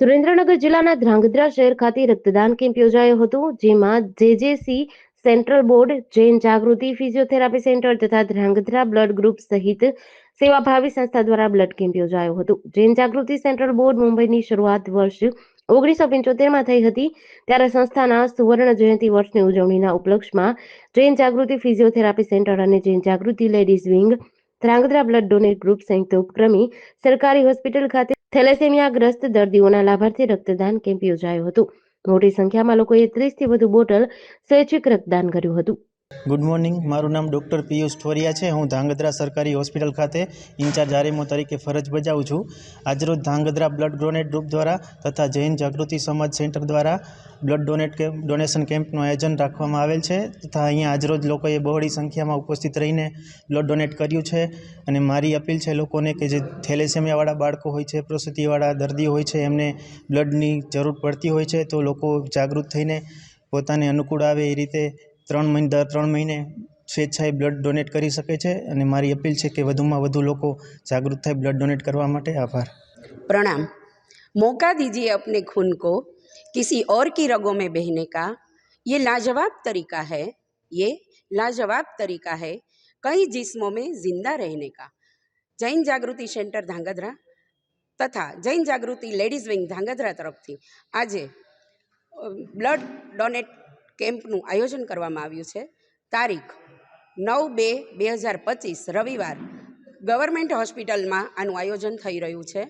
સુરેન્દ્રનગર જિલ્લાના ધ્રાંગધ્રા શહેર ખાતે રક્તદાન કેમ્પ યોજાયો હતો, જેમાં જેજેસી central board, Jain Jagruti physiotherapy centre તથા ધ્રાંગધ્રા બ્લડ ગ્રુપ સહિત સેવાભાવી સંસ્થા દ્વારા બ્લડ કેમ્પ યોજાયો હતો. જૈન જાગૃતિ સેન્ટ્રલ બોર્ડ મુંબઈની શરૂઆત વર્ષ 1975માં થઈ હતી, ત્યારે સંસ્થાના સુવર્ણ જયંતિ વર્ષની ઉજવણીના ઉપલક્ષમાં જૈન જાગૃતિ ફિઝિયોથેરાપી સેન્ટર અને Jain Jagruti ladies wing Dhrangadhra blood donate group સંયુક્ત ઉપક્રમે સરકારી હોસ્પિટલ ખાતે થેલેસેમિયાગ્રસ્ત દર્દીઓના લાભાર્થે રક્તદાન કેમ્પ યોજાયો હતો. મોટી સંખ્યામાં લોકોએ 30થી વધુ બોટલ સ્વૈચ્છિક રક્તદાન કર્યું હતું. ગુડ મોર્નિંગ, મારું નામ ડૉક્ટર પિયુષ ઠોરિયા છે. હું ધ્રાંગધ્રા સરકારી હોસ્પિટલ ખાતે ઇન્ચાર્જ આરએમઓ તરીકે ફરજ બજાવું છું. આજરોજ ધ્રાંગધ્રા બ્લડ ડોનેટ ગ્રુપ દ્વારા તથા જૈન જાગૃતિ સમાજ સેન્ટર દ્વારા બ્લડ ડોનેશન કેમ્પનું આયોજન રાખવામાં આવેલ છે તથા અહીંયા આજરોજ લોકોએ બહોળી સંખ્યામાં ઉપસ્થિત રહીને બ્લડ ડોનેટ કર્યું છે. અને મારી અપીલ છે લોકોને કે જે થેલેસેમિયાવાળા બાળકો હોય છે, પ્રસૂતિવાળા દર્દીઓ હોય છે, એમને બ્લડની જરૂર પડતી હોય છે, તો લોકો જાગૃત થઈને પોતાને અનુકૂળ આવે એ રીતે દર 3 મહિને સ્વેચ્છાએ બ્લડ ડોનેટ કરી શકે છે. અને મારી અપીલ છે કે વધુમાં વધુ લોકો જાગૃત થાય બ્લડ ડોનેટ કરવા માટે. આભાર. प्रणाम। मौका दीजिए अपने खून को किसी और की रगों में बहने का। ये लाजवाब तरीका है, ये लाजवाब तरीका है कई जिस्मों में जिंदा रहने का। जैन जागृति सेंटर ધાંગધ્રા તથા જૈન જાગૃતિ લેડીઝ વિંગ ધાંગધ્રા તરફથી આજે બ્લડ ડોનેટ કેમ્પનું આયોજન કરવામાં આવ્યું છે. તારીખ 9/2/2025 રવિવાર ગવર્મેન્ટ હોસ્પિટલમાં આનું આયોજન થઈ રહ્યું છે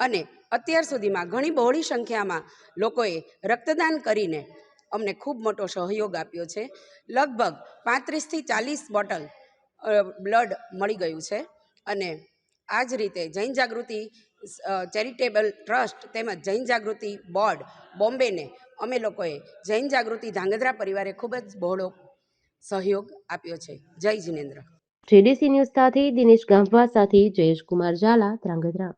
અને અત્યાર સુધીમાં ઘણી બહોળી સંખ્યામાં લોકોએ રક્તદાન કરીને અમને ખૂબ મોટો સહયોગ આપ્યો છે. લગભગ 35થી 40 બોટલ બ્લડ મળી ગયું છે અને આ જ રીતે જૈન જાગૃતિ ચેરિટેબલ ટ્રસ્ટ તેમજ જૈન જાગૃતિ બોર્ડ બોમ્બેને અમે લોકોએ જૈન જાગૃતિ ધાંગધ્રા પરિવારે ખૂબ જ બહોળો સહયોગ આપ્યો છે. જય જિનેન્દ્ર. જેડીસી ન્યૂઝ સાથે દિનેશ ગાંભવા સાથે જયેશ કુમાર ઝાલા, ધ્રાંગધ્રા.